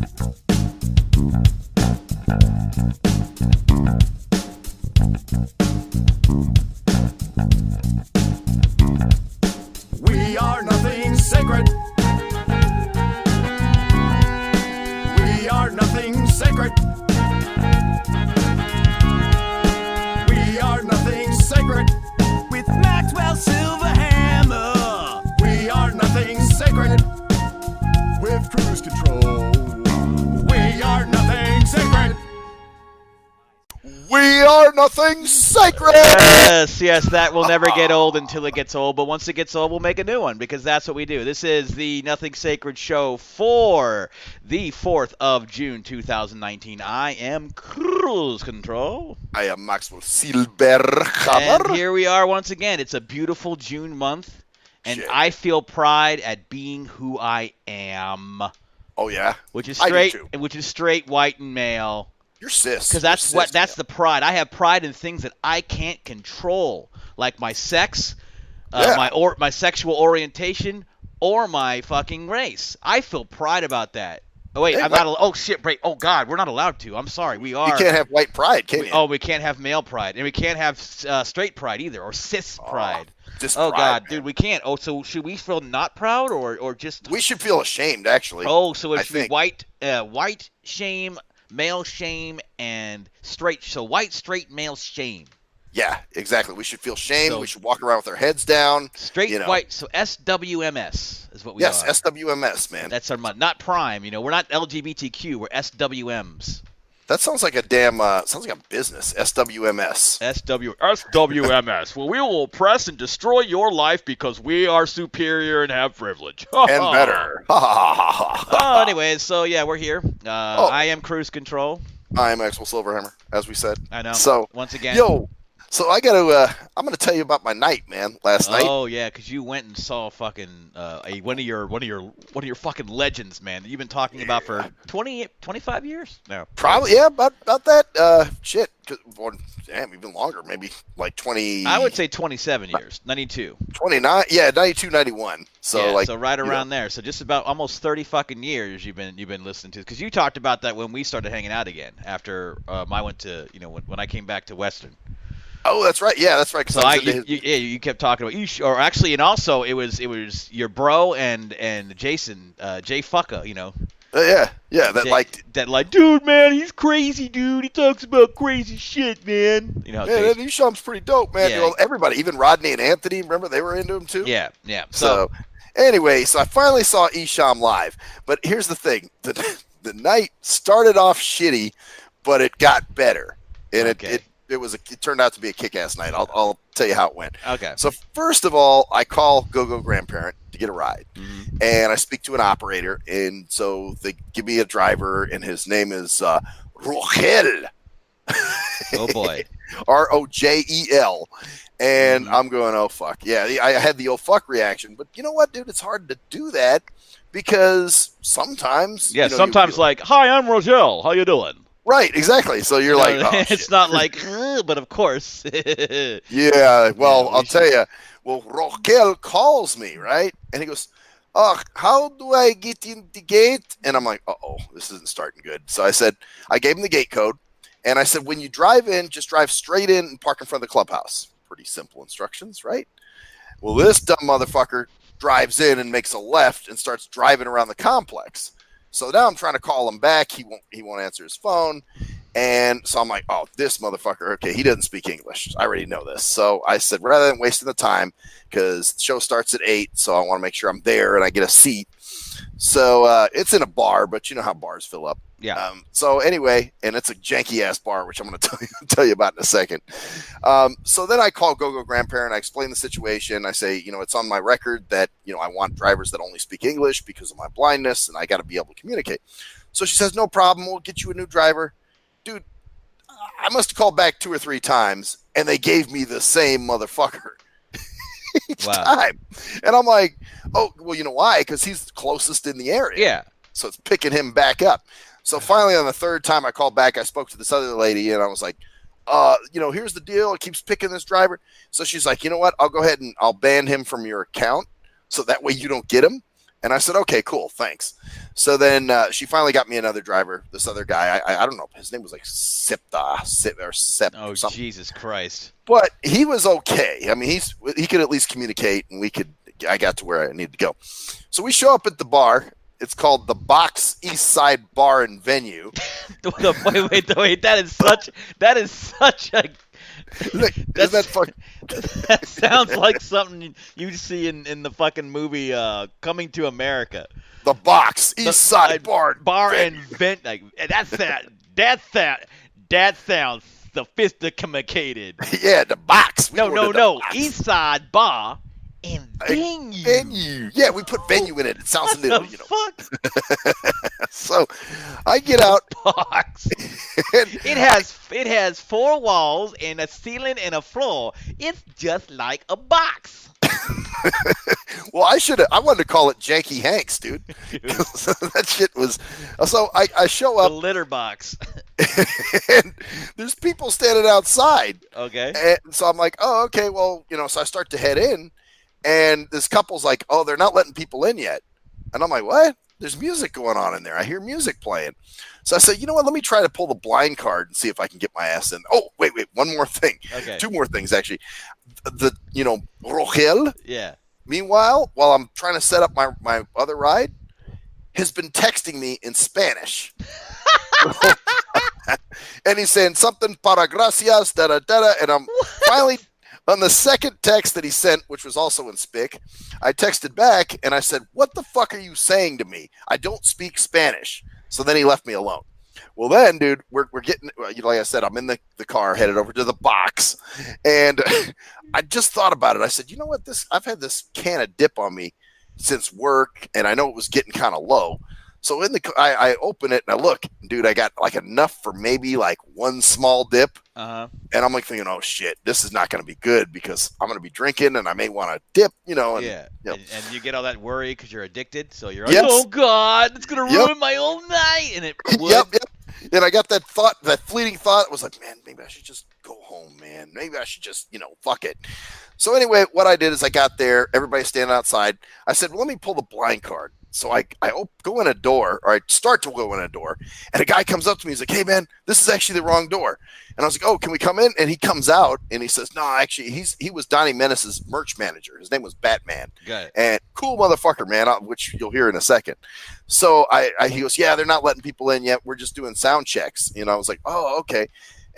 We are nothing sacred. We are nothing sacred. We are nothing sacred. With Maxwell Silverhammer. We are nothing sacred. With cruise control. We are nothing sacred. We are nothing sacred. Yes, that will never get old until it gets old. But once it gets old, we'll make a new one because that's what we do. This is the Nothing Sacred show for the 4th of June, 2019. I am Cruise Control. I am Maxwell Silverhammer. And here we are once again. It's a beautiful June month, and Shit. I feel pride at being who I am. Oh yeah, Which is I do straight, too. which is straight, white, and male. You're cis. Because that's the pride. I have pride in things that I can't control, like my sex, my sexual orientation, or my fucking race. I feel pride about that. Oh wait, I'm not. Oh shit! Break. Oh god, we're not allowed to. I'm sorry. We are. You can't have white pride, can you? Oh, we can't have male pride, and we can't have straight pride either, or cis pride. Oh god, man. dude, we can't. Oh, so should we feel not proud, or just? We should feel ashamed, actually. Oh, so it should be white shame, male shame, and straight. So white, straight, male shame. Yeah, exactly. We should feel shame. So- We should walk around with our heads down. Straight White. So SWMS is what we Yes, are. SWMS, man. That's our not prime. We're not LGBTQ. We're SWMs. That sounds like a damn. Sounds like a business. SWMS. SWMS. Well, we will oppress and destroy your life because we are superior and have privilege. And better. Ha ha ha ha ha. Anyways, so yeah, we're here. I am Cruise Control. I am Maxwell Silverhammer, as we said. I know. So once again. So I gotta. I'm gonna tell you about my night, man. Last night. Oh yeah, because you went and saw fucking one of your fucking legends, man. That you've been talking about for 25 years. No. Probably, yeah, about that. Shit. Damn, even longer. Maybe like 20. I would say 27 years. 92. 29. Yeah, 92, 91. So yeah, like. so right around there. So just about almost 30 fucking years you've been listening to. Because you talked about that when we started hanging out again after I went to when I came back to Western. Oh, that's right. Yeah, that's right. So you kept talking about or actually, and also it was your bro and Jason Jay Fucka, yeah, that dude, man, he's crazy, dude. He talks about crazy shit, man. Yeah, that Esham's pretty dope, man. Yeah. Everybody, even Rodney and Anthony, remember they were into him too. Yeah. So anyway, so I finally saw Esham live, but here's the thing: the night started off shitty, but it got better, and it turned out to be a kick-ass night. I'll tell you how it went. Okay. So first of all, I call Go-Go Grandparent to get a ride, and I speak to an operator, and so they give me a driver, and his name is Rogel. Oh boy. Rogel. And I'm going, oh fuck. Yeah, I had the oh fuck reaction, but you know what, dude? It's hard to do that because sometimes. Yeah, sometimes like, hi, I'm Rogel. How you doing? Right, exactly. So you're like, oh, it's shit. not like, but of course. Yeah, well, I'll tell you. Well, Rogel calls me, right? And he goes, oh, how do I get in the gate? And I'm like, uh-oh, this isn't starting good. So I gave him the gate code. And I said, when you drive in, just drive straight in and park in front of the clubhouse. Pretty simple instructions, right? Well, this dumb motherfucker drives in and makes a left and starts driving around the complex. So now I'm trying to call him back. He won't answer his phone. And so I'm like, oh, this motherfucker. Okay, he doesn't speak English. I already know this. So I said, rather than wasting the time, because the show starts at 8, so I want to make sure I'm there and I get a seat. So it's in a bar, but you know how bars fill up. Yeah. So anyway, and it's a janky-ass bar, which I'm going to tell you about in a second. So then I call Go-Go Grandparent. I explain the situation. I say, it's on my record that, I want drivers that only speak English because of my blindness, and I got to be able to communicate. So she says, no problem. We'll get you a new driver. Dude, I must have called back 2 or 3 times, and they gave me the same motherfucker each time. And I'm like, oh, well, you know why? Because he's closest in the area. Yeah. So it's picking him back up. So finally, on the 3rd time I called back, I spoke to this other lady, and I was like, here's the deal. It keeps picking this driver. So she's like, you know what? I'll go ahead and I'll ban him from your account, so that way you don't get him. And I said, okay, cool, thanks. So then she finally got me another driver. This other guy, I don't know, his name was like Sept or something. Jesus Christ! But he was okay. I mean, he could at least communicate, and I got to where I needed to go. So we show up at the bar. It's called the Box East Side Bar and Venue. Wait! That is such a. Isn't that fucking... That sounds like something you see in the fucking movie Coming to America. The Box East Side Bar and Venue. Like, that sounds sophisticated. Yeah, the Box. No. Box. East Side Bar and Venue. Yeah, we put venue in it. It sounds a little, fuck? So I get out. Box. It has 4 walls and a ceiling and a floor. It's just like a box. Well, I wanted to call it Janky Hanks, dude. That shit was. So I show up. The litter box. And there's people standing outside. Okay. And so I'm like, oh, okay, well, so I start to head in, and this couple's like, oh, they're not letting people in yet. And I'm like, what? There's music going on in there. I hear music playing. So I said, you know what? Let me try to pull the blind card and see if I can get my ass in. Oh, wait. One more thing. Okay. 2 more things, actually. Rogel. Yeah. Meanwhile, while I'm trying to set up my other ride, has been texting me in Spanish. And he's saying something para gracias, da-da-da-da. And I'm finally... On the second text that he sent, which was also in Spic, I texted back and I said, what the fuck are you saying to me? I don't speak Spanish. So then he left me alone. Well, then, dude, we're getting, like I said, I'm in the car headed over to the box. And I just thought about it. I said, you know what? I've had this can of dip on me since work, and I know it was getting kind of low. So I open it and I look, dude, I got like enough for maybe like 1 small dip. Uh-huh. And I'm like thinking, oh shit, this is not going to be good because I'm going to be drinking and I may want to dip, And, yeah. And you get all that worry because you're addicted. So you're like, oh God, it's going to ruin my whole night. And it would. Yep. And I got that fleeting thought. It was like, man, maybe I should just go home, man. Maybe I should just, fuck it. So anyway, what I did is I got there, everybody's standing outside. I said, well, let me pull the blind card. So I go in a door, or I start to go in a door, and a guy comes up to me. He's like, hey, man, this is actually the wrong door. And I was like, oh, can we come in? And he comes out, and he says, no, actually, he was Donnie Menace's merch manager. His name was Batman. Got it. And cool motherfucker, man, which you'll hear in a second. So he goes, yeah, they're not letting people in yet. We're just doing sound checks. I was like, oh, okay.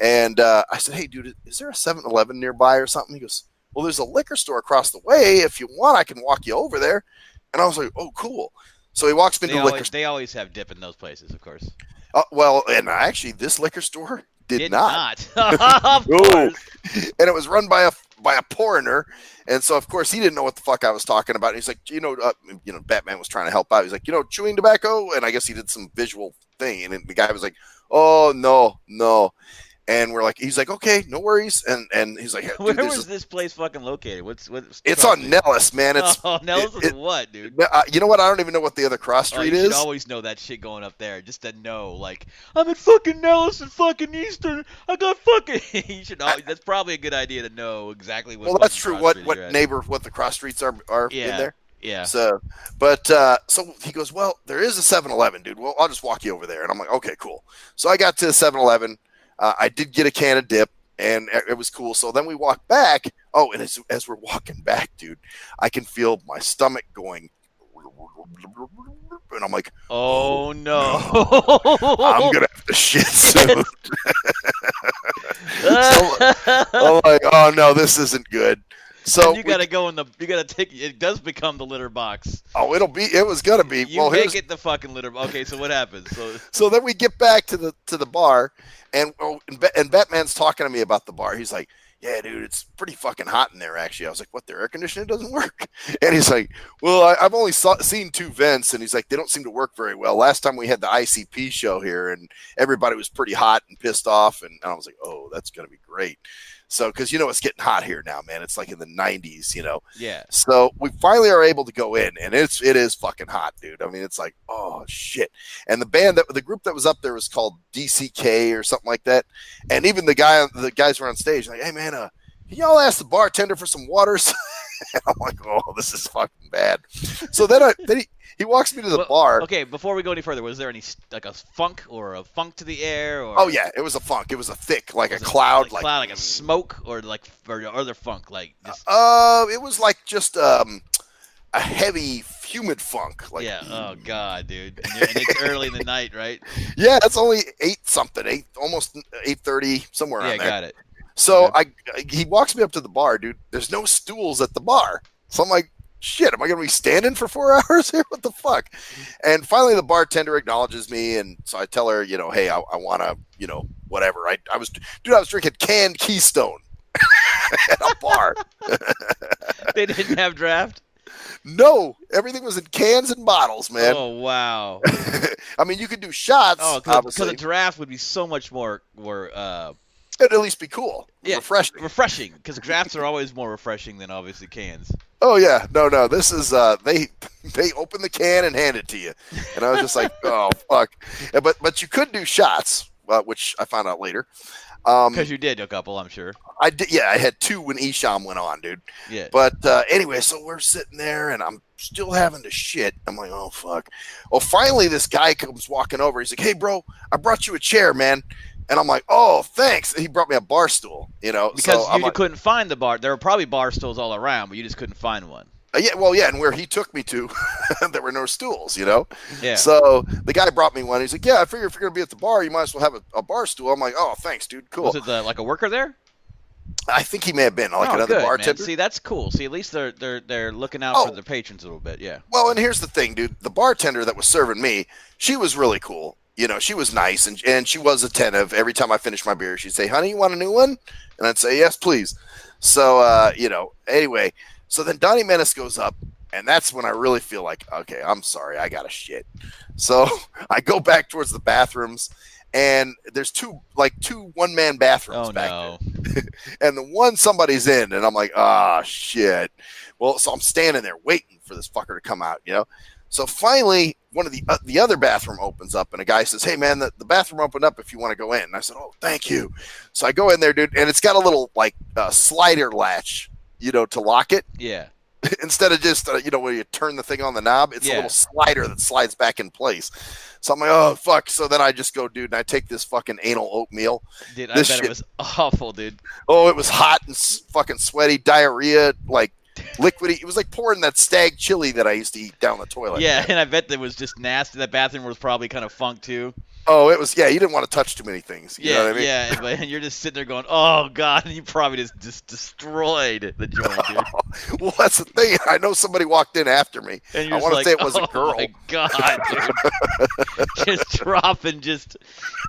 And I said, hey, dude, is there a 7-Eleven nearby or something? He goes, well, there's a liquor store across the way. If you want, I can walk you over there. And I was like, oh, cool. So he walks me to the liquor store. They always have dip in those places, of course. Well, and actually, this liquor store did not. Of course. And it was run by a foreigner. And so, of course, he didn't know what the fuck I was talking about. And he's like, Batman was trying to help out. He's like, chewing tobacco? And I guess he did some visual thing. And the guy was like, oh, no. And he's like, okay, no worries. And he's like, where was this place fucking located? What's it's on Nellis, man. Nellis is what, dude? You know what? I don't even know what the other cross street you is. You should always know that shit going up there, just to know. Like, I'm at fucking Nellis and fucking Eastern. I got fucking. You should. That's probably a good idea to know exactly what. Well, that's true. What the cross streets are in there. Yeah. So, so he goes, well, there is a 7-Eleven, dude. Well, I'll just walk you over there. And I'm like, okay, cool. So I got to the 7-Eleven. I did get a can of dip, and it was cool. So then we walked back. Oh, and as we're walking back, dude, I can feel my stomach going. And I'm like, oh, no. I'm going to have to shit soon. So I'm like, oh, no, this isn't good. So and you got to go you got to take, it does become the litter box. Oh, it was going to be. You make it the fucking litter box. Okay, so what happens? So then we get back to the bar, and Batman's talking to me about the bar. He's like, yeah, dude, it's pretty fucking hot in there, actually. I was like, what, their air conditioning doesn't work? And he's like, well, I've only seen 2 vents, and he's like, they don't seem to work very well. Last time we had the ICP show here, and everybody was pretty hot and pissed off, and I was like, oh, that's going to be great. So, because it's getting hot here now, man. It's like in the 90s, Yeah. So we finally are able to go in, and it is fucking hot, dude. I mean, it's like, oh shit. And the group that was up there was called DCK or something like that. And even the guys were on stage like, hey man, can y'all ask the bartender for some waters? And I'm like, oh, this is fucking bad. So then he walks me to the Well, bar. okay, before we go any further, was there any like a funk or a funk to the air? Or Oh yeah, it was a funk. It was a thick, like a cloud, like a smoke, or or other funk, like just. It was like just a heavy, humid funk. Like, Yeah. Oh God, dude. And it's early in the night, right? yeah, it's only 8-something, almost 8:30, somewhere around Yeah, there. got it. So Okay. he walks me up to the bar, dude. There's no stools at the bar, so I'm like, shit, am I gonna be standing for 4 hours here? What the fuck? And finally, the bartender acknowledges me, and so I tell her, hey, I want to, whatever. I was drinking canned Keystone at a bar. They didn't have draft. No, everything was in cans and bottles, man. Oh wow. I mean, you could do shots. Oh, because obviously. a draft would be so much more It'd at least be cool. yeah, Refreshing. Refreshing, because drafts are always more refreshing than obviously cans. Oh yeah, no. This is they open the can and hand it to you, and I was just like, oh fuck. Yeah, but you could do shots, which I found out later. Because you did a couple, I'm sure. I did. Yeah, I had 2 when Isham went on, dude. Yeah. But anyway, so we're sitting there, and I'm still having to shit. I'm like, oh fuck. Well, finally, this guy comes walking over. He's like, hey, bro, I brought you a chair, man. And I'm like, oh, thanks. And he brought me a bar stool, Because so you couldn't find the bar. There were probably bar stools all around, but you just couldn't find one. Yeah, and where he took me to, there were no stools, Yeah. So the guy brought me one. He's like, yeah, I figure if you're going to be at the bar, you might as well have a bar stool. I'm like, oh, thanks, dude. Cool. Was it like a worker there? I think he may have been like another good, bartender. Man. See, that's cool. See, at least they're looking out for their patrons a little bit, yeah. Well, and here's the thing, dude. The bartender that was serving me, she was really cool. She was nice, and she was attentive. Every time I finished my beer, she'd say, honey, you want a new one? And I'd say, yes, please. So, anyway, so then Donnie Menace goes up, and that's when I really feel like, okay, I'm sorry, I got to shit. So I go back towards the bathrooms, and there's two one-man bathrooms back there. And the one somebody's in, and I'm like, ah, shit. Well, so I'm standing there waiting for this fucker to come out, So finally, one of the other bathroom opens up, and a guy says, hey, man, the bathroom opened up if you want to go in. And I said, oh, thank you. So I go in there, dude, and it's got a little, slider latch, to lock it. Yeah. Instead of just, where you turn the thing on the knob, it's a little slider that slides back in place. So I'm like, oh, fuck. So then I just go, dude, and I take this fucking anal oatmeal. Dude, I bet it was awful, dude. Oh, it was hot and fucking sweaty, diarrhea, liquidy. It was like pouring that stag chili that I used to eat down the toilet. Yeah, and I bet that was just nasty. That bathroom was probably kind of funk, too. Oh, it was, yeah, you didn't want to touch too many things. You know what I mean? Yeah, but you're just sitting there going, oh, God, and you probably just destroyed the joint, dude. Well, that's the thing. I know somebody walked in after me. And I want to say it was a girl. Oh, my God, dude. just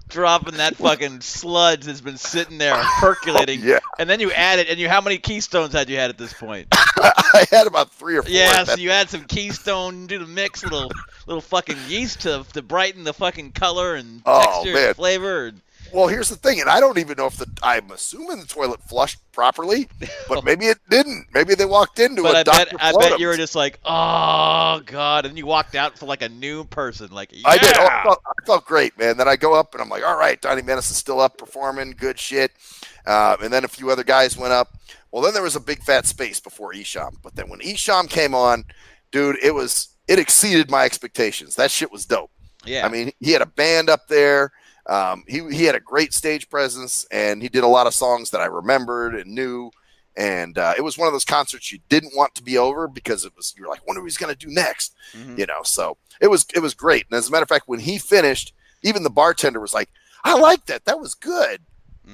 dropping that fucking sludge that's been sitting there percolating. Yeah. And then you add it, and how many Keystones had you had at this point? I had about 3 or 4. Yeah, so you add some Keystone, do the mix, little fucking yeast to brighten the fucking color and texture and flavor. Well, here's the thing, and I don't even know if I'm assuming the toilet flushed properly, but maybe it didn't. Maybe they walked into but a Dr. I bet you were just like, oh, God, and you walked out for like a new person. Like, yeah. I did. Oh, I felt great, man. Then I go up, and I'm like, all right, Donnie Menace is still up performing, good shit. And then a few other guys went up. Well, then there was a big fat space before Isham. But then when Isham came on, dude, it exceeded my expectations. That shit was dope. Yeah. I mean, he had a band up there. He had a great stage presence, and he did a lot of songs that I remembered and knew. And it was one of those concerts you didn't want to be over because you're like, wonder what he's going to do next, So it was great. And as a matter of fact, when he finished, even the bartender was like, I like that. That was good.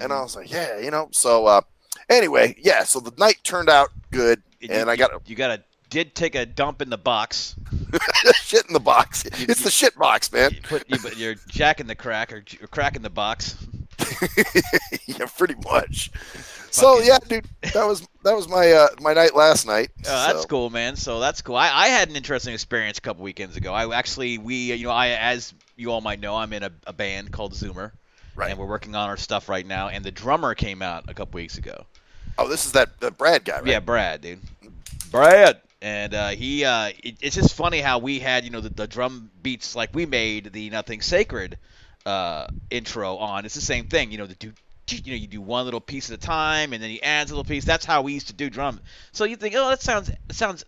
And I was like, yeah, So anyway, yeah. So the night turned out good, and did take a dump in the box. Shit in the box. It's the shit box, man. You're jacking the crack or cracking the box. Yeah, pretty much. So yeah, dude, that was my night last night. Oh, that's cool, man. So that's cool. I had an interesting experience a couple weekends ago. As you all might know, I'm in a band called Zoomer, right? And we're working on our stuff right now. And the drummer came out a couple weeks ago. Oh, this is the Brad guy, right? Yeah, Brad, dude. Brad. And it's just funny how we had, the drum beats like we made the Nothing Sacred intro on. It's the same thing, you do one little piece at a time, and then he adds a little piece. That's how we used to do drum. So you think, oh, that sounds,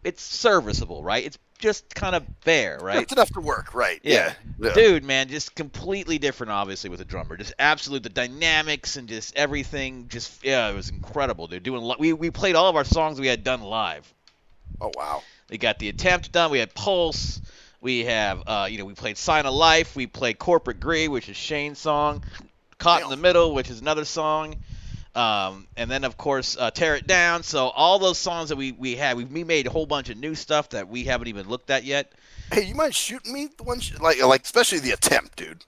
it's serviceable, right? just kind of there, right? It's enough to work, right? Yeah. Yeah. Dude, man, just completely different, obviously, with a drummer. Just absolute, the dynamics and just everything. Just it was incredible, dude. We played all of our songs we had done live. Oh wow. We got The Attempt done. We had Pulse. We have, we played Sign of Life. We played Corporate Greed, which is Shane's song. Caught in the Middle, which is another song. And then, of course, Tear It Down. So all those songs that we had, we made a whole bunch of new stuff that we haven't even looked at yet. Hey, you mind shooting me the one like especially The Attempt, dude?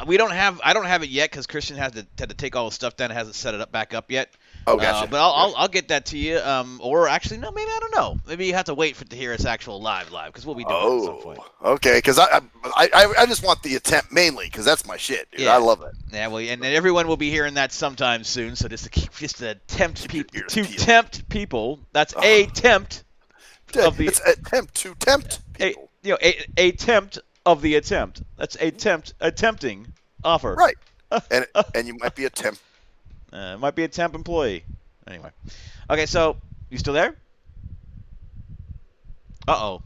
We don't have. I don't have it yet because Christian had to take all the stuff down and hasn't set it up back up yet. Oh, gotcha. But I'll get that to you. Or actually, no, maybe I don't know. Maybe you have to wait to hear us actual live because we'll be doing it at some point. Okay. Because I just want The Attempt mainly because that's my shit, dude. Yeah. I love it. Yeah, well, and everyone will be hearing that sometime soon. So just to tempt people. That's a tempt of the. It's attempt to tempt people. A tempt of the attempt. That's attempting offer. Right. And you might be a temp. Might be a temp employee. Anyway. Okay, so you still there? Uh-oh.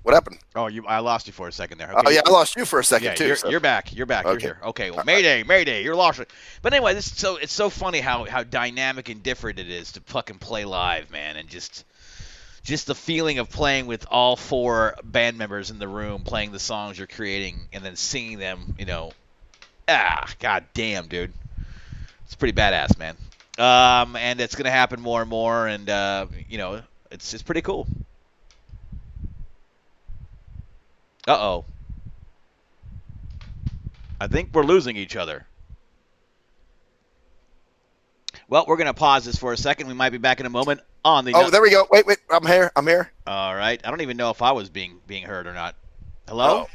What happened? Oh, I lost you for a second there. Okay. Oh, yeah, I lost you for a second, too. You're back. You're back. Okay. You're here. Okay, well, Mayday, you're lost. But anyway, it's so funny how dynamic and different it is to fucking play live, man, and just the feeling of playing with all 4 band members in the room, playing the songs you're creating, and then singing them, god damn, dude. It's pretty badass, man. And it's going to happen more and more, and, it's pretty cool. Uh-oh. I think we're losing each other. Well, we're going to pause this for a second. We might be back in a moment on the... Oh, there we go. Wait. I'm here. All right. I don't even know if I was being heard or not. Hello?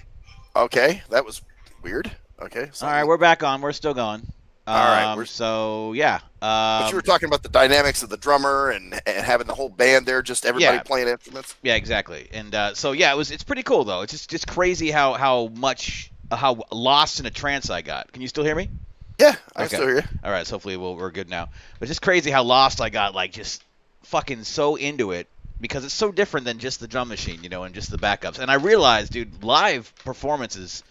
Oh. Okay. That was weird. Okay. All right. We're back on. We're still going. All right. So, yeah. But you were talking about the dynamics of the drummer and having the whole band there, just everybody playing instruments. Yeah, exactly. And it's pretty cool, though. It's just crazy how lost in a trance I got. Can you still hear me? Yeah, I still hear you. All right, so hopefully we're good now. But it's just crazy how lost I got, like just fucking so into it because it's so different than just the drum machine, and just the backups. And I realized, dude, live performances,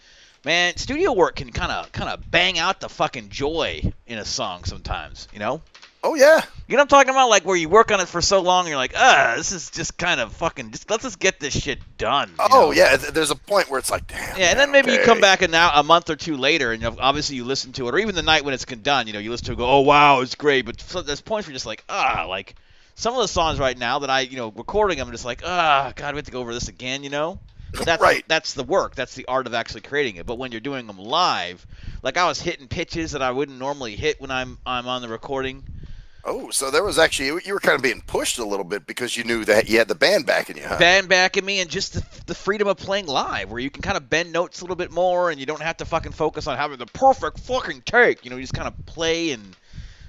man, studio work can kind of bang out the fucking joy in a song sometimes, Oh, yeah. You know what I'm talking about? Like where you work on it for so long and you're like, this is just kind of fucking, let's just get this shit done. Yeah. There's a point where it's like, damn. Yeah, and then maybe you come back a month or two later and obviously you listen to it, or even the night when it's done, you listen to it and go, oh, wow, it's great. But there's points where you're just like, like some of the songs right now that I, recording them, I'm just like, God, we have to go over this again, But that's right. That's the work. That's the art of actually creating it. But when you're doing them live, like I was hitting pitches that I wouldn't normally hit when I'm on the recording. Oh, so there was actually, you were kind of being pushed a little bit because you knew that you had the band backing you, huh? Band backing me, and just the freedom of playing live, where you can kind of bend notes a little bit more, and you don't have to fucking focus on having the perfect fucking take. You just kind of play,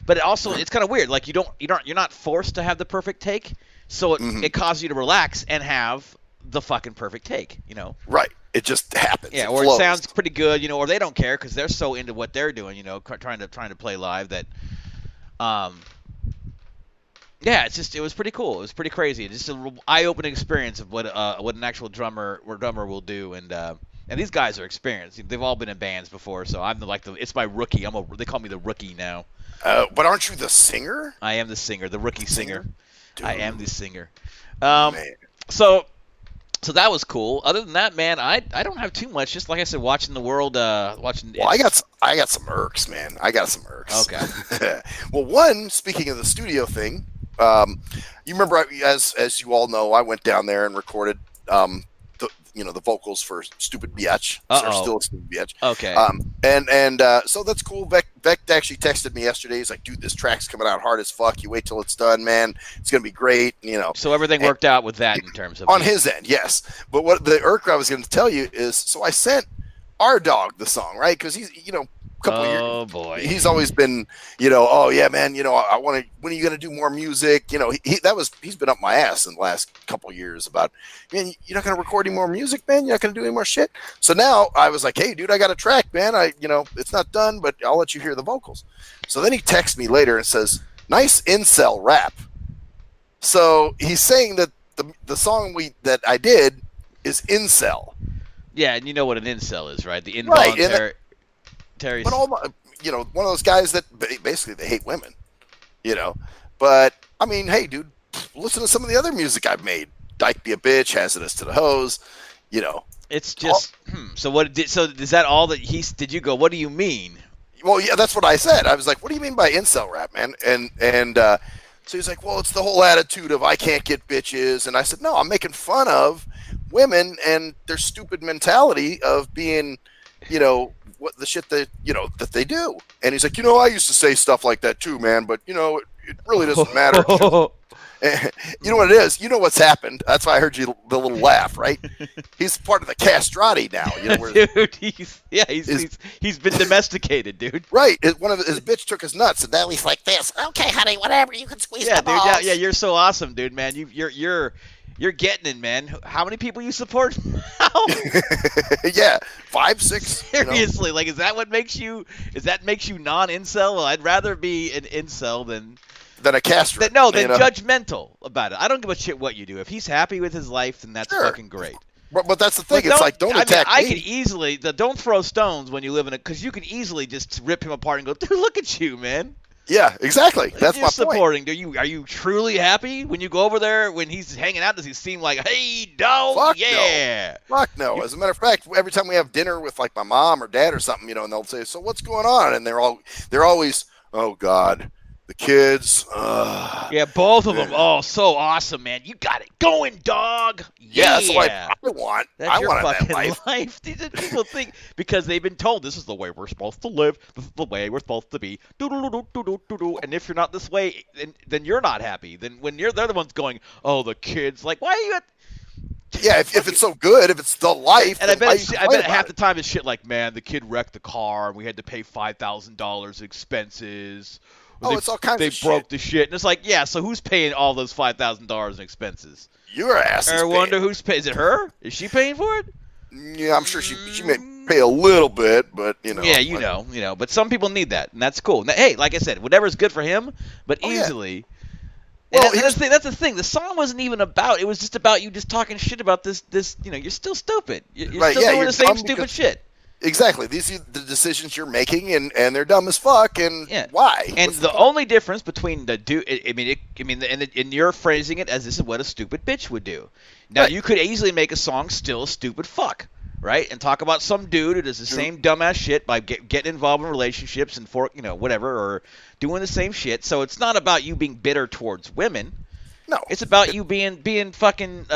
but it also it's kind of weird. Like you're not forced to have the perfect take, so it causes you to relax and have the fucking perfect take. Right. It just happens. Yeah, or it sounds pretty good, or they don't care because they're so into what they're doing, trying to play live that. Yeah, it was pretty cool. It was pretty crazy. It's just an eye-opening experience of what an actual drummer will do. And these guys are experienced. They've all been in bands before, so I'm it's my rookie. They call me the rookie now. But aren't you the singer? I am the singer, the rookie singer. Dude. I am the singer. Man. So that was cool. Other than that, man, I don't have too much. Just like I said, watching the world, watching. Well, I got some irks, man. I got some irks. Okay. Well, one, speaking of the studio thing. You remember, as you all know, I went down there and recorded the vocals for Stupid Biatch. Or still Stupid Biatch. Okay. So that's cool. Beck actually texted me yesterday. He's like, dude, this track's coming out hard as fuck. You wait till it's done, man. It's gonna be great. So everything worked out with that in terms of on his end, yes. But what the irk I was going to tell you is, so I sent our dog the song, right? Because he's couple of years. Oh boy, he's always been, oh yeah, man, I want to. When are you gonna do more music? He's been up my ass in the last couple of years about, man, you're not gonna record any more music, man. You're not gonna do any more shit. So now I was like, hey, dude, I got a track, man. It's not done, but I'll let you hear the vocals. So then he texts me later and says, nice incel rap. So he's saying that the song that I did is incel. Yeah, and you know what an incel is, right? The Right, involuntary. But all my, one of those guys that basically they hate women, But I mean, hey, dude, listen to some of the other music I've made. Dyke Be a Bitch, Hazardous to the Hose, It's just So what? So is that all that did you go? What do you mean? Well, yeah, that's what I said. I was like, "What do you mean by incel rap, man?" And so he's like, "Well, it's the whole attitude of I can't get bitches." And I said, "No, I'm making fun of women and their stupid mentality of being, what the shit that that they do." And he's like, "I used to say stuff like that too, man, but it really doesn't matter." You know what it is? You know what's happened. That's why I heard the little laugh, right? He's part of the castrati now. Dude, he's been domesticated, dude. Right. One of his bitch took his nuts, and now he's like this. Okay, honey, whatever. You can squeeze the balls. Dude. Yeah, you're so awesome, dude, man. You're getting it, man. How many people you support now? Yeah, 5, 6. Seriously, like, is that makes you non-incel? Well, I'd rather be an incel than a castrate. Than judgmental about it. I don't give a shit what you do. If he's happy with his life, then that's fucking great. But that's the thing. It's like, don't attack me. I could easily don't throw stones when you live in it, because you can easily just rip him apart and go, dude, look at you, man. Yeah, exactly. That's my point. Supporting. Are you truly happy when you go over there when he's hanging out? Does he seem like, hey, dog? Fuck yeah. No. Fuck no. As a matter of fact, every time we have dinner with like my mom or dad or something, and they'll say, "So what's going on?" And they're always, "Oh God, the kids." Yeah, both of them. Oh, so awesome, man. You got it going, dog. Yeah, that's what I want. That's your want fucking that life. People think, because they've been told this is the way we're supposed to live, this is the way we're supposed to be. And if you're not this way, then you're not happy. Then when they're the ones going, oh, the kids, like, why are you Yeah, if it's so good, if it's the life. And I bet half the time it's shit like, man, the kid wrecked the car and we had to pay $5,000 expenses. It's all kinds of shit. They broke the shit. And it's like, yeah, so who's paying all those $5,000 in expenses? Your ass is I wonder who's paying. Is it her? Is she paying for it? Yeah, I'm sure she may pay a little bit, but, Yeah, but some people need that, and that's cool. Now, hey, like I said, whatever's good for him, but easily. Yeah. Well, that's the thing. The song wasn't even about. It was just about you just talking shit about this. You're still stupid. You're still doing the same stupid shit. Exactly. These are the decisions you're making, and they're dumb as fuck. And why? And the only difference between the dude, and you're phrasing it as this is what a stupid bitch would do. Now, you could easily make a song still a stupid fuck, right? And talk about some dude who does the same dumbass shit by getting involved in relationships and whatever, or doing the same shit. So it's not about you being bitter towards women. No. It's about you being fucking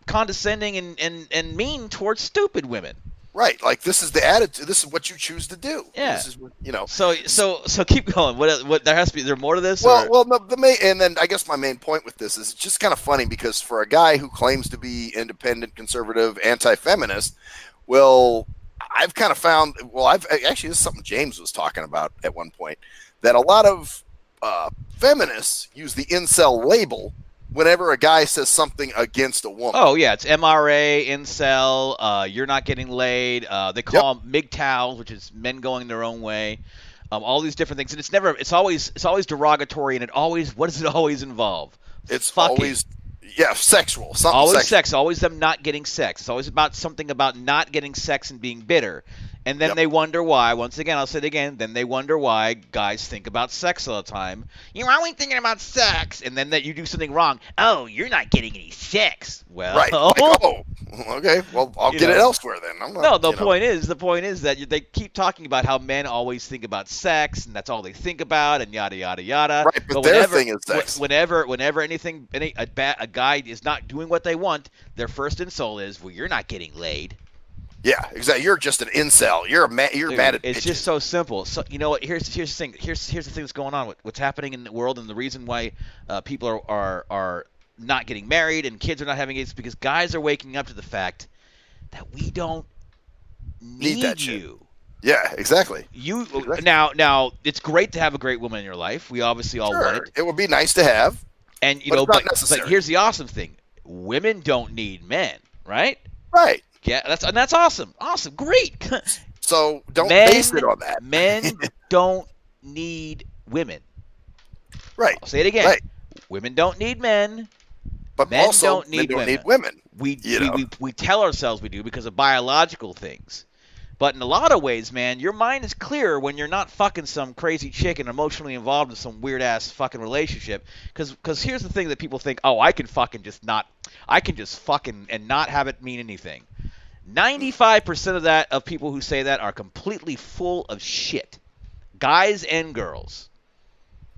condescending and mean towards stupid women. Right, like this is the attitude. This is what you choose to do. Yeah. This is what, So keep going. What there has to be? Is there more to this? Well, no, and then I guess my main point with this is it's just kind of funny because for a guy who claims to be independent, conservative, anti-feminist, well, I've kind of found. Well, actually this is something James was talking about at one point, that a lot of feminists use the incel label whenever a guy says something against a woman. Oh, yeah, it's MRA, incel, you're not getting laid. They call them MGTOWs, which is men going their own way. All these different things. And it's always derogatory, and what does it always involve? It's fucking. Always, sexual. Always sex. Always them not getting sex. It's always about something about not getting sex and being bitter. And then they wonder why, once again, I'll say it again, then they wonder why guys think about sex all the time. You're always thinking about sex. And then that you do something wrong. Oh, you're not getting any sex. Well, right. Like, okay. Well, I'll get it elsewhere then. The point is that they keep talking about how men always think about sex, and that's all they think about, and yada, yada, yada. Right, but their thing is sex. Whenever a guy is not doing what they want, their first insult is, well, you're not getting laid. Yeah, exactly. You're just an incel. You're mad at It's bitches. Just so simple. So you know what? Here's the thing. Here's the thing that's going on. What's happening in the world, and the reason why people are not getting married and kids are not having kids, is because guys are waking up to the fact that we don't need that you. Shit. Yeah, exactly. Now it's great to have a great woman in your life. We obviously all want it. It would be nice to have. And but here's the awesome thing: women don't need men, right? Right. Yeah, that's awesome. Awesome, great. So don't base it on that. Men don't need women. Right. I'll say it again. Right. Women don't need men. But Men also, don't men need don't women. need women. We tell ourselves we do because of biological things. But in a lot of ways, man, your mind is clearer when you're not fucking some crazy chick and emotionally involved in some weird-ass fucking relationship. Because here's the thing that people think, oh, I can just fucking and not have it mean anything. 95% of people who say that are completely full of shit. Guys and girls.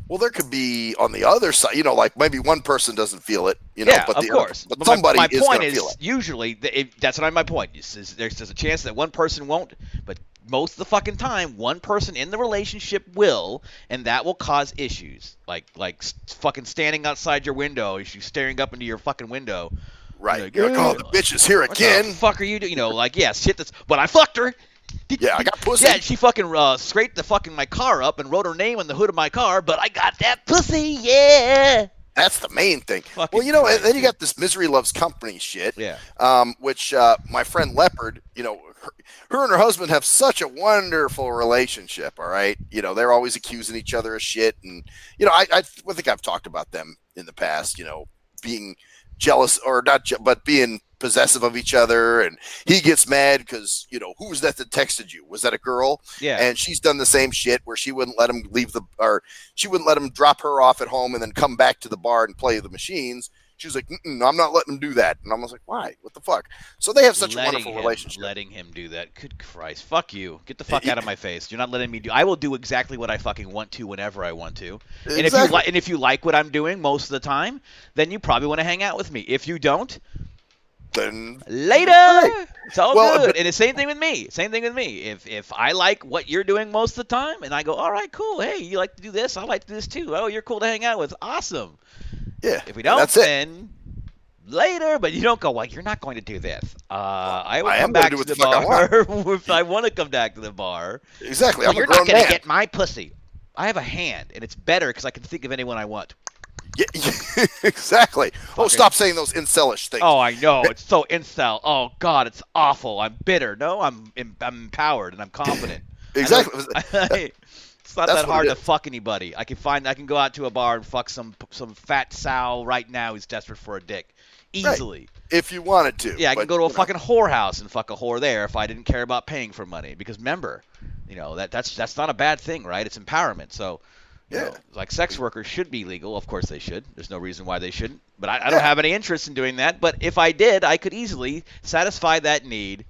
Well, there could be on the other side, like maybe one person doesn't feel it, Yeah, but of course. but somebody my is point going to feel is it. usually that's not my point. There's a chance that one person won't, but most of the fucking time, one person in the relationship will, and that will cause issues. Like fucking standing outside your window, as you staring up into your fucking window. Right. You're like, oh, the bitch is here again. What the fuck are you doing? Yeah, shit. But I fucked her. Yeah, I got pussy. Yeah, she fucking scraped my car up and wrote her name on the hood of my car, but I got that pussy, yeah. That's the main thing. Fucking Well, Christ, and then you dude. got this misery loves company shit. Yeah. Which my friend Leopard, her and her husband have such a wonderful relationship. All right, they're always accusing each other of shit, and I think I've talked about them in the past. Being jealous or not, but being possessive of each other, and he gets mad because who was that texted you? Was that a girl? Yeah. And she's done the same shit where she wouldn't let him she wouldn't let him drop her off at home and then come back to the bar and play the machines. She was like, I'm not letting him do that. And I was like, why? What the fuck? So they have such a wonderful relationship. Letting him do that. Good Christ. Fuck you. Get the fuck out of my face. You're not letting me do. I will do exactly what I fucking want to whenever I want to. Exactly. And if you like what I'm doing most of the time, then you probably want to hang out with me. If you don't, then later. Right. It's all Well, good. And the same thing with me. If I like what you're doing most of the time, and I go, all right, cool. Hey, you like to do this? I like to do this too. Oh, you're cool to hang out with. Awesome. Yeah. If we don't, that's it. then later. But you don't go, well, you're not going to do this. I will I come am gonna back do to what the the fuck I bar if I want to come back to the bar. Exactly. Well, I'm you're a grown not going to man. get my pussy. I have a hand, and it's better because I can think of anyone I want. Yeah, exactly. Oh, stop saying those incelish things. Oh, I know. It's so incel. Oh, God, it's awful. I'm bitter. No, I'm empowered, and I'm confident. Exactly. It's not That's that what hard it to is. fuck anybody. I can go out to a bar and fuck some fat sow right now who's desperate for a dick. Easily. If you wanted to. Yeah, I can but, go to a fucking whorehouse and fuck a whore there if I didn't care about paying for money. Because remember, that's not a bad thing, right? It's empowerment. So, like sex workers should be legal. Of course they should. There's no reason why they shouldn't. But I don't have any interest in doing that. But if I did, I could easily satisfy that need.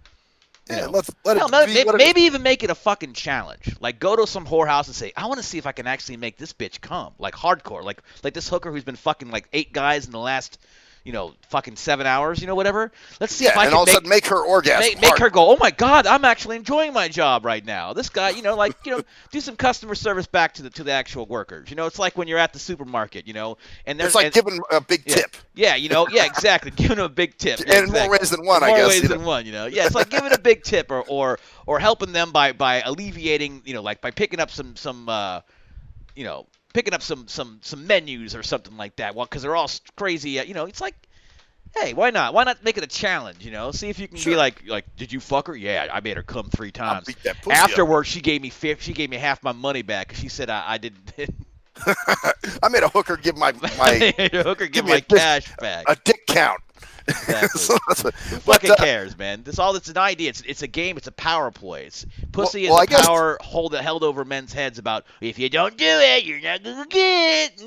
Yeah, let it Hell, be what it is. maybe even make it a fucking challenge. Like go to some whorehouse and say, I want to see if I can actually make this bitch come. Like hardcore. Like this hooker who's been fucking like 8 guys in the last, fucking 7 hours, whatever. Let's see if I and can all of a sudden make her orgasm. make her go, oh my God, I'm actually enjoying my job right now. This guy, do some customer service back to the actual workers. It's like when you're at the supermarket, and there's It's like giving a big tip. Yeah, exactly. Giving them a big tip. Yeah, And in more ways than one, I more guess. ways than one, Yeah, it's like giving a big tip or helping them by alleviating, like by picking up some picking up some menus or something like that. Well, because they're all crazy. It's like, hey, why not? Why not make it a challenge? See if you can be like, did you fuck her? Yeah, I made her come 3 times. beat that pussy up. Afterwards, she gave me half my money back. She said I didn't. I made a hooker give my hooker give my cash back. a dick count. Exactly. So that's what, Who but, fucking cares, man? It's an idea. It's a game. It's a power play. It's pussy well, I is a guess- power held over men's heads about if you don't do it, you're not gonna get.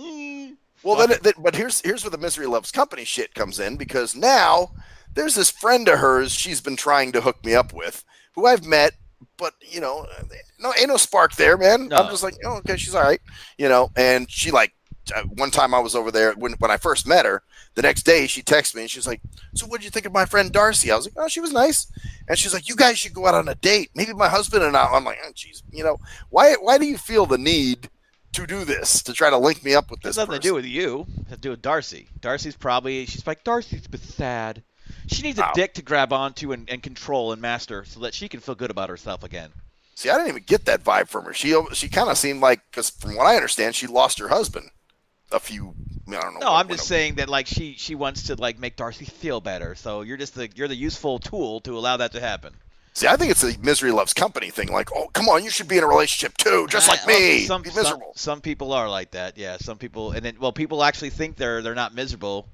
Well, but here's where the misery loves company shit comes in, because now there's this friend of hers she's been trying to hook me up with, who I've met, but ain't no spark there, man. No. I'm just like, oh, okay, she's all right, and she like one time I was over there when I first met her. The next day she texted me and she's like, so what'd you think of my friend Darcy? I was like, oh, she was nice. And she's like, you guys should go out on a date. Maybe my husband and I'm like, oh, geez, why do you feel the need to do this, to try to link me up with It this has nothing person? to do with you. It has to do with Darcy. She's like, Darcy's been sad. She needs a dick to grab onto and control and master so that she can feel good about herself again. See, I didn't even get that vibe from her. She kind of seemed like, because from what I understand, she lost her husband a few. I don't know. No, I'm just saying that like she wants to like make Darcy feel better. So you're the useful tool to allow that to happen. See, I think it's a misery loves company thing. Like, oh, come on, you should be in a relationship too, just like me. Be miserable. Some people are like that. Yeah, some people, and then people actually think they're not miserable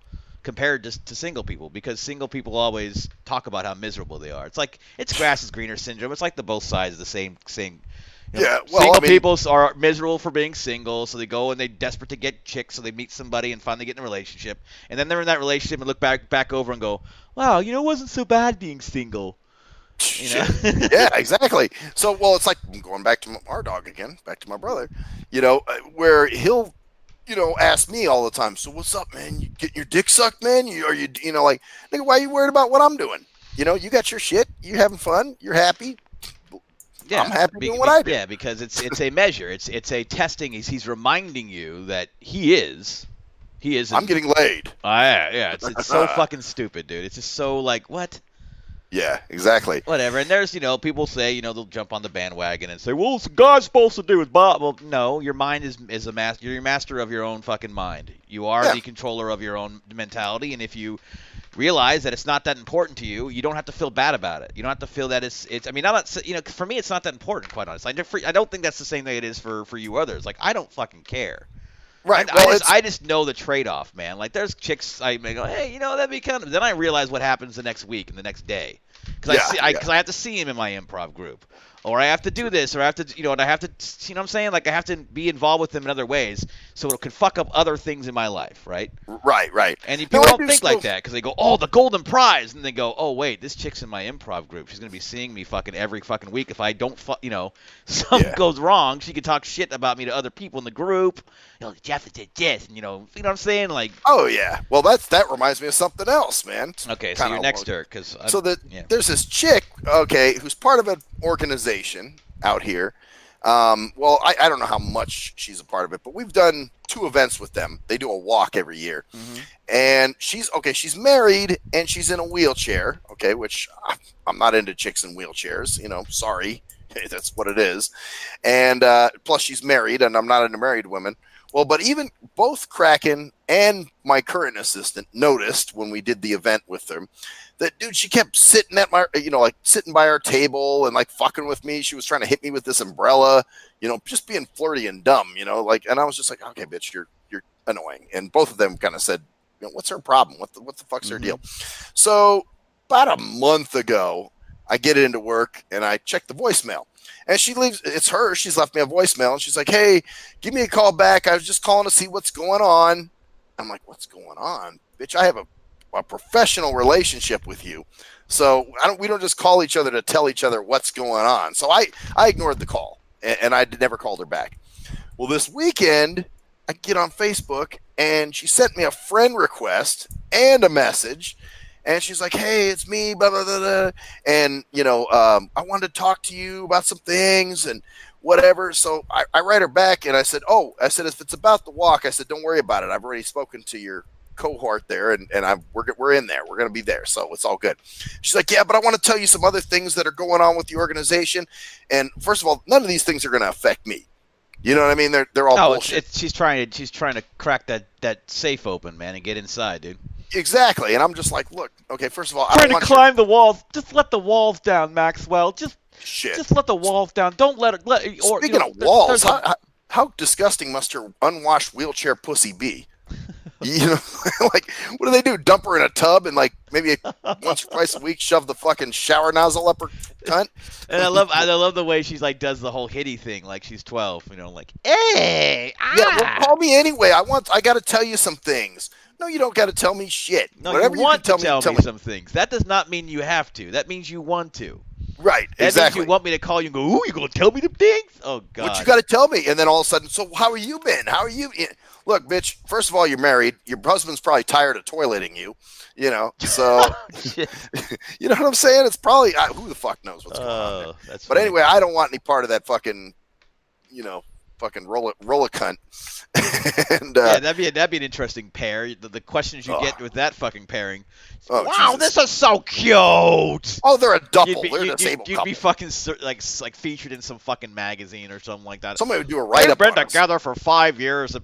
compared to single people, because single people always talk about how miserable they are. It's like it's grass is greener syndrome. It's like the both sides of the same. Yeah, well, single I mean, people are miserable for being single, so they go and they desperate to get chicks, so they meet somebody and finally get in a relationship, and then they're in that relationship and look back over and go, wow, it wasn't so bad being single. Yeah, exactly. So, well, it's like going back to our dog again, back to my brother, where he'll, ask me all the time, so what's up, man? You getting your dick sucked, man? Like, nigga, why are you worried about what I'm doing? You got your shit. You having fun. You're happy. Yeah, I'm happy doing what I do. Yeah, because it's a measure. It's a testing. He's reminding you that he is. I'm getting laid. Yeah. It's so fucking stupid, dude. It's just so like what? Yeah, exactly. Whatever. And there's people say they'll jump on the bandwagon and say, well, it's God's supposed to do with Bob. Well, no, your mind is a master. You're your master of your own fucking mind. You are the controller of your own mentality, and if you realize that it's not that important to you, you don't have to feel bad about it. You don't have to feel that it's. I mean, I'm not. For me, it's not that important, quite honestly. I don't think that's the same way it is for you others. Like, I don't fucking care. Right. I just know the trade-off, man. Like, there's chicks I may go, hey, that'd be kind of. Then I realize what happens the next week and the next day, because I have to see him in my improv group, or I have to do this, or I have to, and I have to, what I'm saying? Like, I have to be involved with them in other ways, so it could fuck up other things in my life, right? Right. And people don't think like that, because they go, oh, the golden prize, and they go, oh, wait, this chick's in my improv group. She's gonna be seeing me fucking every fucking week. If I don't, something goes wrong, she could talk shit about me to other people in the group. Jeff did this, and you know what I'm saying? Like, oh yeah. Well, that reminds me of something else, man. Okay, so you're next to her, because there's this chick, who's part of an organization out here. Well, I don't know how much she's a part of it, but we've done 2 events with them. They do a walk every year, and she's married and she's in a wheelchair. Okay, which I'm not into chicks in wheelchairs. Sorry, that's what it is. And plus, she's married, and I'm not into married women. Well, but even both Kraken and my current assistant noticed when we did the event with them that, dude, she kept sitting at my, sitting by our table and like fucking with me. She was trying to hit me with this umbrella, just being flirty and dumb, and I was just like, okay, bitch, you're annoying. And both of them kind of said, what's her problem? What the fuck's her deal? So about a month ago, I get into work and I check the voicemail. And she leaves, it's her, she's left me a voicemail, and she's like, hey, give me a call back. I was just calling to see what's going on. I'm like, what's going on? Bitch, I have a professional relationship with you. So we don't just call each other to tell each other what's going on. So I ignored the call, and I never called her back. Well, this weekend, I get on Facebook, and she sent me a friend request and a message. And she's like, hey, it's me, blah, blah, blah, blah. And, I wanted to talk to you about some things and whatever. So I write her back, and I said, if it's about the walk, I said, don't worry about it. I've already spoken to your cohort there, and we're in there. We're going to be there. So it's all good. She's like, yeah, but I want to tell you some other things that are going on with the organization. And first of all, none of these things are going to affect me. You know what I mean? They're all bullshit. She's trying to crack that safe open, man, and get inside, dude. Exactly, and I'm just like, look, okay, first of all, trying to climb the walls. Just let the walls down, Maxwell. Just let the walls down. Don't let it. Speaking of walls, how disgusting must her unwashed wheelchair pussy be? Like, what do they do? Dump her in a tub and like maybe once or twice a week shove the fucking shower nozzle up her cunt? And I love the way she's like does the whole hitty thing like she's 12. Like, hey, yeah, well, call me anyway. I got to tell you some things. No, you don't got to tell me shit. No, whatever you want to tell me some things. That does not mean you have to. That means you want to. Right, that exactly. Means you want me to call you and go, ooh, you going to tell me the things? Oh, God. What you got to tell me? And then all of a sudden, so how have you been? How are you? Look, bitch, first of all, you're married. Your husband's probably tired of toileting you, so, you know what I'm saying? It's probably, who the fuck knows what's going on there. But anyway, I don't want any part of that fucking, fucking roll a cunt. And yeah, that'd be an interesting pair. The questions you get with that fucking pairing. Oh, wow, Jesus. This is so cute. Oh, they're a double. They're a disabled You'd couple. be fucking like featured in some fucking magazine or something like that. Somebody would do a write up. They've been together for 5 years. And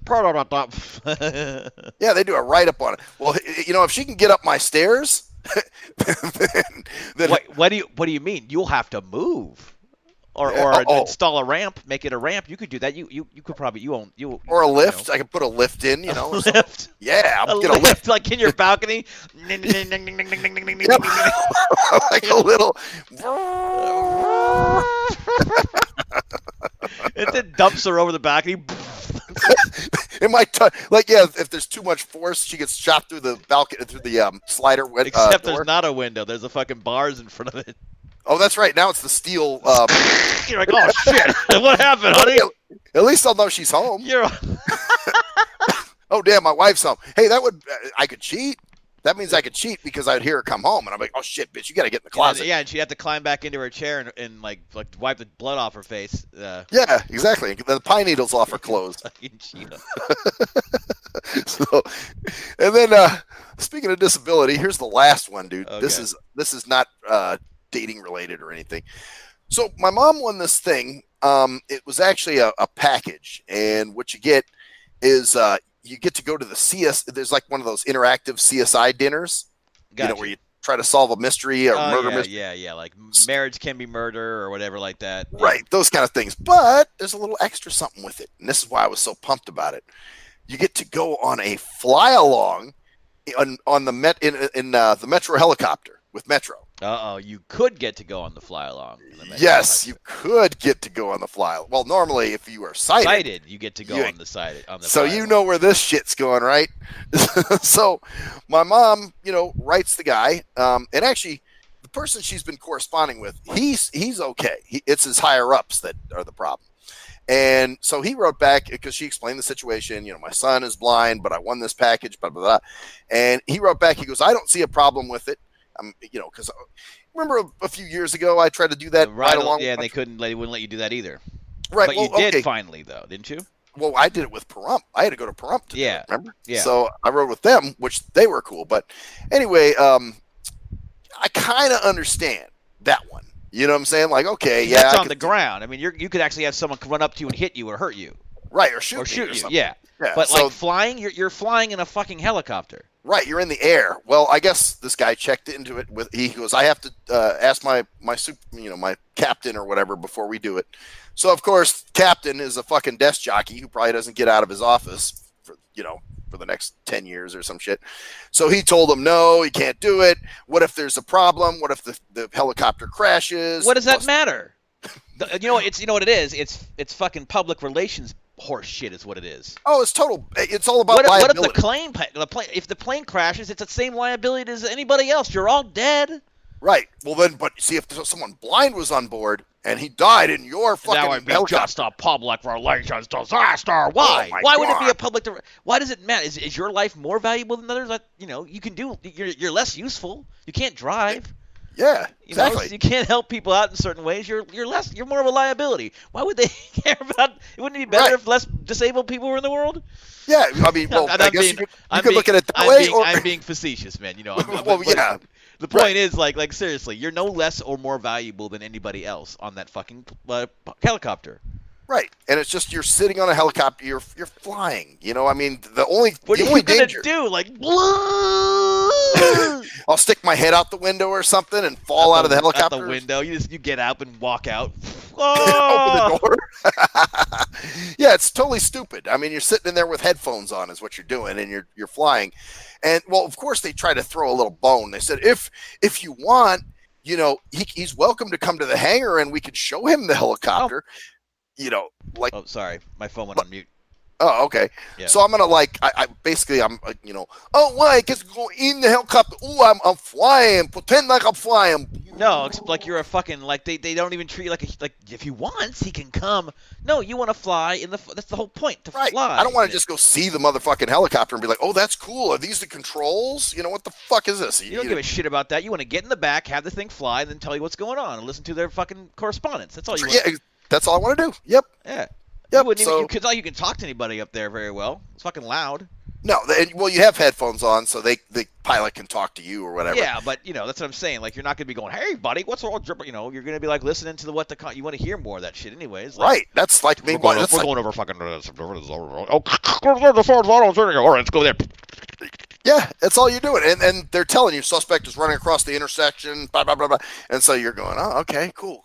yeah, they do a write up on it. Well, if she can get up my stairs, then what do you mean? You'll have to move. install a ramp, make it a ramp. You could do that. You could probably or a lift. I could put a lift in, you know. Or lift. Yeah, I'll get a lift like in your balcony. like a little. And then dumps her over the balcony. It might if there's too much force, she gets shot through the balcony through the slider. Except door. there's not a window. There's a fucking bars in front of it. Oh, that's right. Now it's the steel. You're like, oh shit! What happened, honey? At least I'll know she's home. Oh damn, my wife's home. Hey, I could cheat. That means I could cheat because I'd hear her come home, and I'm like, oh shit, bitch, you got to get in the closet. Yeah, and she'd have to climb back into her chair and like wipe the blood off her face. Yeah, exactly. The pine needles off her clothes. So, and then speaking of disability, here's the last one, dude. Okay. This is not dating related or anything. So my mom won this thing. It was actually a package, and what you get is you get to go to the CS. There's like one of those interactive CSI dinners, gotcha. Where you try to solve a mystery or murder mystery. Yeah, like marriage can be murder or whatever like that. Right, those kind of things. But there's a little extra something with it, and this is why I was so pumped about it. You get to go on a fly along on the the Metro helicopter with Metro. You could get to go on the fly along. Yes, you could get to go on the fly. Well, normally if you are sighted, you get to go on the sighted. So you know where this shit's going, right? So my mom, writes the guy, and actually the person she's been corresponding with, he's okay. It's his higher ups that are the problem. And so he wrote back because she explained the situation. My son is blind, but I won this package, blah, blah, blah. And he wrote back, he goes, I don't see a problem with it. Because remember a few years ago, I tried to do that right along. Yeah, they wouldn't let you do that either. Right. But you did finally, though, didn't you? Well, I did it with Pahrump. I had to go to Pahrump to do it, remember? Yeah. So I rode with them, which they were cool. But anyway, I kind of understand that one. You know what I'm saying? Like, okay, yeah. That's on the ground. I mean, you could actually have someone run up to you and hit you or hurt you. Right, or shoot you. Yeah. But like flying, you're flying in a fucking helicopter. Right, you're in the air. Well, I guess this guy checked into it he goes, I have to ask my my captain or whatever before we do it. So of course, captain is a fucking desk jockey who probably doesn't get out of his office for the next 10 years or some shit. So he told him, no, he can't do it. What if there's a problem? What if the helicopter crashes? What does that matter? You know what it is? It's fucking public relations horse shit is what it is. Oh, it's all about liability. What if if the plane crashes, it's the same liability as anybody else. You're all dead. Right. Well then, but see, if someone blind was on board and he died in your fucking that would be just a public relations disaster. Why? Why would it be a public? Why does it matter? Is your life more valuable than others? You can do. You're less useful. You can't drive. Yeah, exactly. You can't help people out in certain ways. You're more of a liability. Why would they care about? Wouldn't it be better if less disabled people were in the world? Yeah, I mean, well, I guess you could look at it that way. I'm being facetious, man. Yeah. The point is, like seriously, you're no less or more valuable than anybody else on that fucking helicopter. Right, and it's just you're sitting on a helicopter, you're flying. I mean, the only danger. Gonna do? Like, I'll stick my head out the window or something and fall out of the helicopter. Out the window, you get up and walk out. Open the door. Yeah, it's totally stupid. I mean, you're sitting in there with headphones on, is what you're doing, and you're flying. And well, of course, they try to throw a little bone. They said, if you want, he's welcome to come to the hangar, and we could show him the helicopter. Oh, sorry, my phone went on mute. Oh, okay. Yeah. So I'm gonna I get to go in the helicopter. Oh, I'm flying. Pretend like I'm flying. No, it's like you're a fucking they don't even treat you like if he wants he can come. No, you want to fly that's the whole point, to fly. I don't want to just go see the motherfucking helicopter and be like, oh, that's cool. Are these the controls? What the fuck is this? You don't give a shit about that. You want to get in the back, have the thing fly, and then tell you what's going on and listen to their fucking correspondence. That's all you want. Yeah, that's all I want to do. Yep. Yeah. Yep. You can talk to anybody up there very well. It's fucking loud. No, well, you have headphones on, so the pilot can talk to you or whatever. Yeah, but that's what I'm saying. Like, you're not gonna be going, "Hey, buddy, what's wrong?" You're gonna be like listening to you want to hear more of that shit, anyways. Like, right. That's like me. We're going over fucking. Oh, all right, let's go there. Yeah, that's all you're doing. And they're telling you suspect is running across the intersection, blah, blah, blah, blah. And so you're going, oh, okay, cool.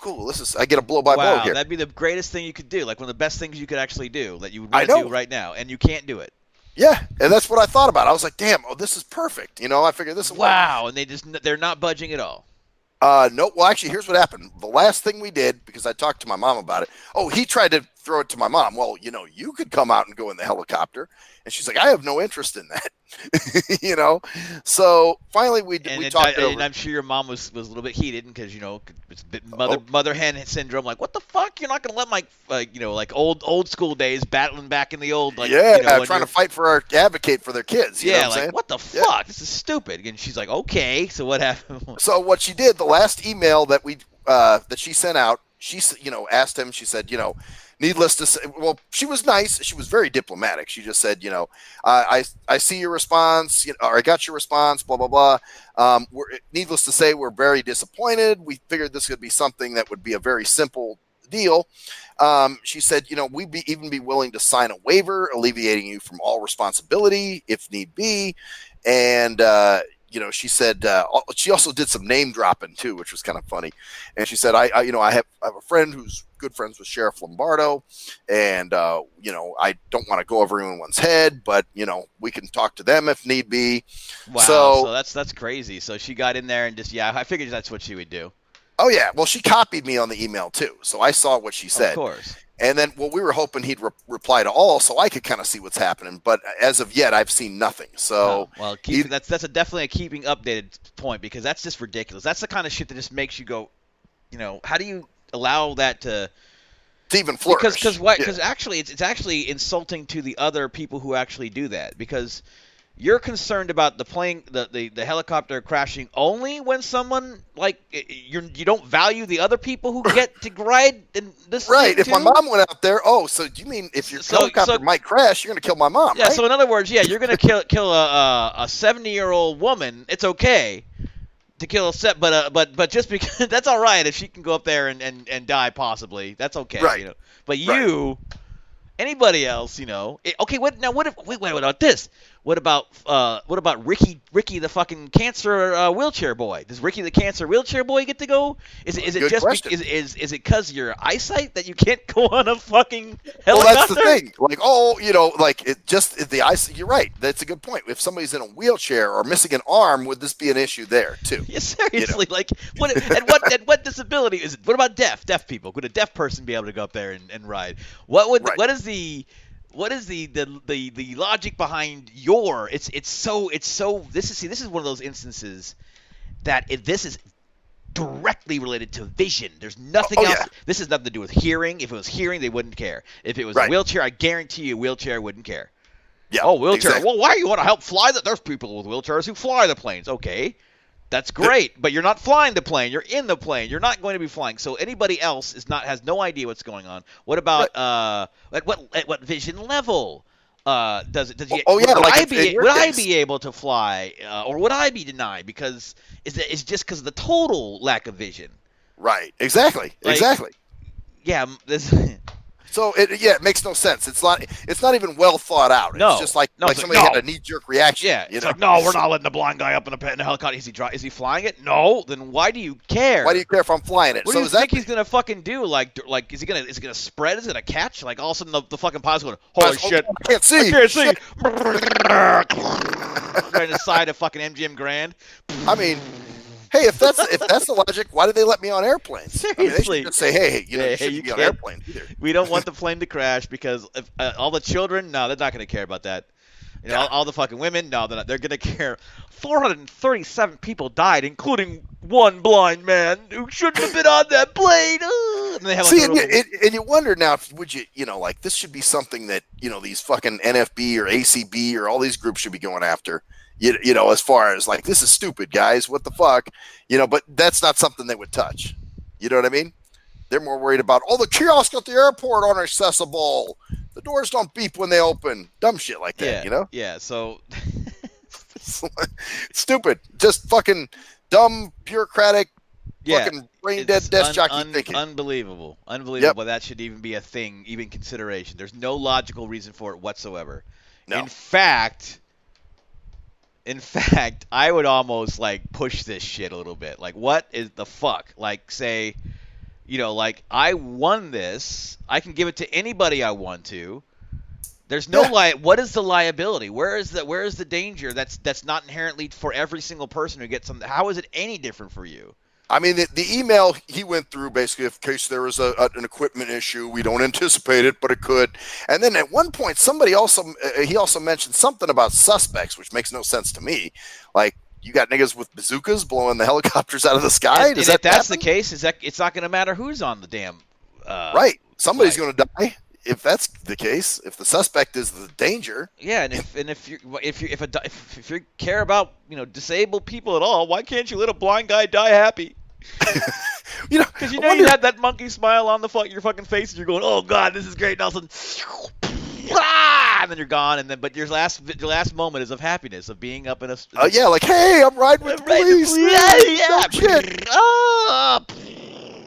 I get a blow by blow Wow, here. that'd be the greatest thing you could do. Like one of the best things you could actually do that you would I want to know. do right now, and you can't do it. Yeah, and that's what I thought about. I was like, damn, this is perfect. I figured this will work. Wow, and they're not budging at all. No, well, actually, here's what happened. The last thing we did, because I talked to my mom about it. Oh, he tried to throw it to my mom. Well, you could come out and go in the helicopter. And she's like, I have no interest in that. So finally we talked over. And I'm sure your mom was a little bit heated because, it's a bit mother hen syndrome. Like, what the fuck? You're not going to let my, like old school days battling back in the old, trying to advocate for their kids. What the fuck? This is stupid. And she's like, okay. So what happened? So what she did, the last email that that she sent out, she asked him. She said, needless to say, well, she was nice. She was very diplomatic. She just said, I see your response, or I got your response, blah, blah, blah. Needless to say, we're very disappointed. We figured this could be something that would be a very simple deal. She said, we'd even be willing to sign a waiver, alleviating you from all responsibility if need be. And, she said she also did some name dropping too, which was kind of funny. And she said, I have a friend who's good friends with Sheriff Lombardo, and I don't want to go over anyone's head, but we can talk to them if need be. Wow, so that's crazy. So she got in there and I figured that's what she would do. Oh yeah, well she copied me on the email too, so I saw what she said. Of course. And then, we were hoping he'd reply to all, so I could kind of see what's happening. But as of yet, I've seen nothing. So, that's definitely a keeping updated point, because that's just ridiculous. That's the kind of shit that just makes you go, how do you allow that to even flourish? Because actually, it's actually insulting to the other people who actually do that, because you're concerned about the plane, the helicopter crashing only when someone you don't value the other people who get to ride in this. Right. If my mom went out there, so do you mean if your helicopter might crash, you're going to kill my mom? Yeah. Right? So in other words, you're going to kill a 70-year-old woman. It's okay to kill but just because that's all right if she can go up there and die possibly. That's okay. Right. But anybody else, okay. What about this? What about Ricky the fucking cancer wheelchair boy? Does Ricky the cancer wheelchair boy get to go? Is it just is it because your eyesight that you can't go on a fucking helicopter? Well, that's the thing. The eyesight. You're right. That's a good point. If somebody's in a wheelchair or missing an arm, would this be an issue there too? Yeah, seriously. What disability is it? What about deaf people? Could a deaf person be able to go up there and ride? What is the logic behind it's so this is one of those instances that this is directly related to vision. There's nothing else. Yeah. This has nothing to do with hearing. If it was hearing, they wouldn't care. If it was a wheelchair, I guarantee you a wheelchair wouldn't care. Yeah. Oh, wheelchair. Exactly. Well, why do you want to help fly there's people with wheelchairs who fly the planes. Okay. That's great, but you're not flying the plane. You're in the plane. You're not going to be flying. So anybody else has no idea what's going on. What about at what vision level does it? Would I be able to fly, or would I be denied because it's just because of the total lack of vision? Right. Exactly. Exactly. Yeah. So it makes no sense. It's not even well thought out. It's just like somebody had a knee-jerk reaction. Yeah, it's like, no, we're not letting the blind guy up in a helicopter. Is he flying it? No. Then why do you care? Why do you care if I'm flying it? What do you think he's gonna fucking do? Like is it gonna spread? Is it gonna catch? Like all of a sudden the fucking pilot's going, holy shit! I can't see. Right inside of fucking MGM Grand. I mean. Hey, if that's the logic, why do they let me on airplanes? Seriously, they should just say, hey, you shouldn't be on airplanes either. We don't want the plane to crash because if, all the children, no, they're not going to care about that. All the fucking women, no, they're not. They're going to care. 437 people died, including one blind man who shouldn't have been on that plane. And they have and you wonder now, would you, this should be something that, these fucking NFB or ACB or all these groups should be going after. As far as this is stupid, guys. What the fuck? But that's not something they would touch. You know what I mean? They're more worried about, the kiosks at the airport aren't accessible. The doors don't beep when they open. Dumb shit like that, Yeah, so. Stupid. Just fucking dumb, bureaucratic, fucking brain-dead desk jockey thinking. Unbelievable. Yep. But that should even be a thing, even consideration. There's no logical reason for it whatsoever. No. In fact... In fact, I would almost like push this shit a little bit. Like, what is the fuck? Like, say, like I won this. I can give it to anybody I want to. There's no what is the liability? Where is the danger that's not inherently for every single person who gets something? How is it any different for you? I mean, the email he went through basically, in case there was an equipment issue, we don't anticipate it, but it could. And then at one point, he also mentioned something about suspects, which makes no sense to me. Like, you got niggas with bazookas blowing the helicopters out of the sky. And if that's the case, it's not going to matter who's on the damn. Right, somebody's going to die. If that's the case, if the suspect is the danger, yeah, and if you care about disabled people at all, why can't you let a blind guy die happy? Because you had that monkey smile on your fucking face, and you're going, oh god, this is great, and all of a sudden, and then you're gone, but your last moment is of happiness, of being up in a like, hey, I'm riding with the police.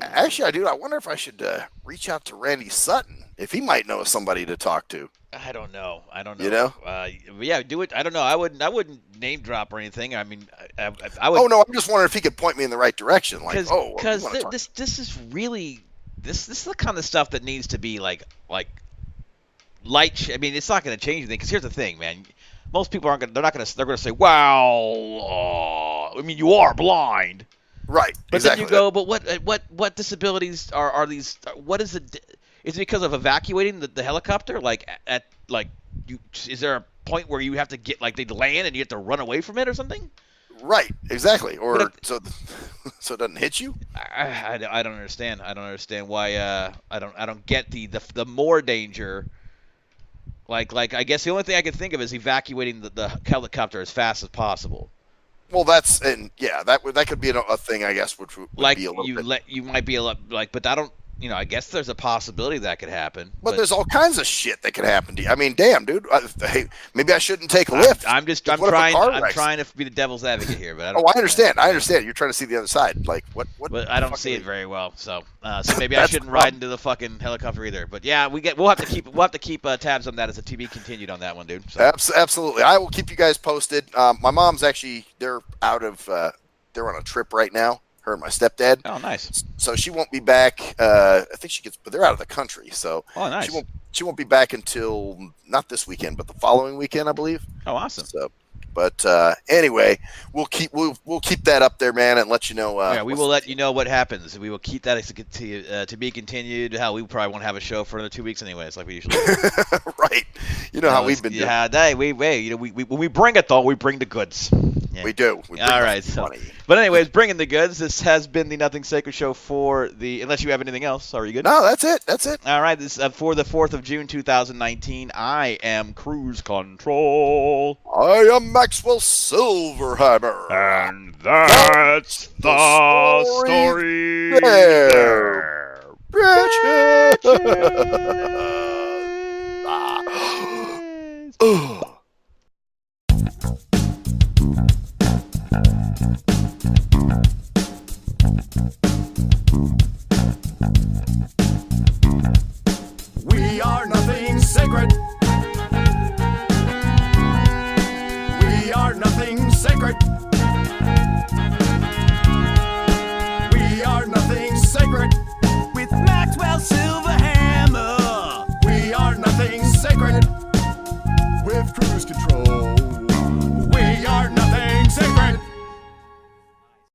Actually, I wonder if I should reach out to Randy Sutton. If he might know somebody to talk to. I don't know. Yeah, do it. I don't know. I wouldn't name drop or anything. I mean, I would. Oh no, I'm just wondering if he could point me in the right direction. Like, because this is really this is the kind of stuff that needs to be like light. I mean, it's not going to change anything. Because here's the thing, man. Most people aren't going. They're going to say, "Wow, I mean, you are blind." Right. But exactly. then you go, but what disabilities are these? What is it? Is it because of evacuating the helicopter? Is there a point where you have to get they land and you have to run away from it or something? Right, exactly. Or so it doesn't hit you. I don't understand. I don't understand why. I don't get the more danger. Like I guess the only thing I can think of is evacuating the helicopter as fast as possible. Well, that could be a thing, I guess, which would be a little bit. You might be but I don't. I guess there's a possibility that could happen. But there's all kinds of shit that could happen to you. I mean, damn, dude. Hey, maybe I shouldn't take a lift. I'm trying to be the devil's advocate here, but I understand. I understand. You're trying to see the other side. Like what? But I don't see it very well. So maybe I shouldn't ride into the fucking helicopter either. But yeah, we'll have to keep tabs on that as a to be continued on that one, dude. So. Absolutely. I will keep you guys posted. My mom's actually they're on a trip right now. Her and my stepdad. Oh, nice. So she won't be back. I think but they're out of the country. So nice. She won't be back until not this weekend, but the following weekend, I believe. Oh, awesome. So, but anyway, we'll keep that up there, man, and let you know. We will let you know what happens. We will keep that to be continued. Hell, we probably won't have a show for another 2 weeks anyways, like we usually do. Right. You know how we've been doing. Yeah, when we bring it though, we bring the goods. Yeah. We do. All right. But anyways, bringing the goods. This has been the Nothing Sacred Show unless you have anything else. Are you good? No, that's it. All right. This for the 4th of June, 2019. I am Cruise Control. I am Maxwell Silverhammer. And that's the story there. We are nothing sacred. We are nothing sacred. We are nothing sacred. with Maxwell Silverhammer. We are nothing sacred. With cruise control.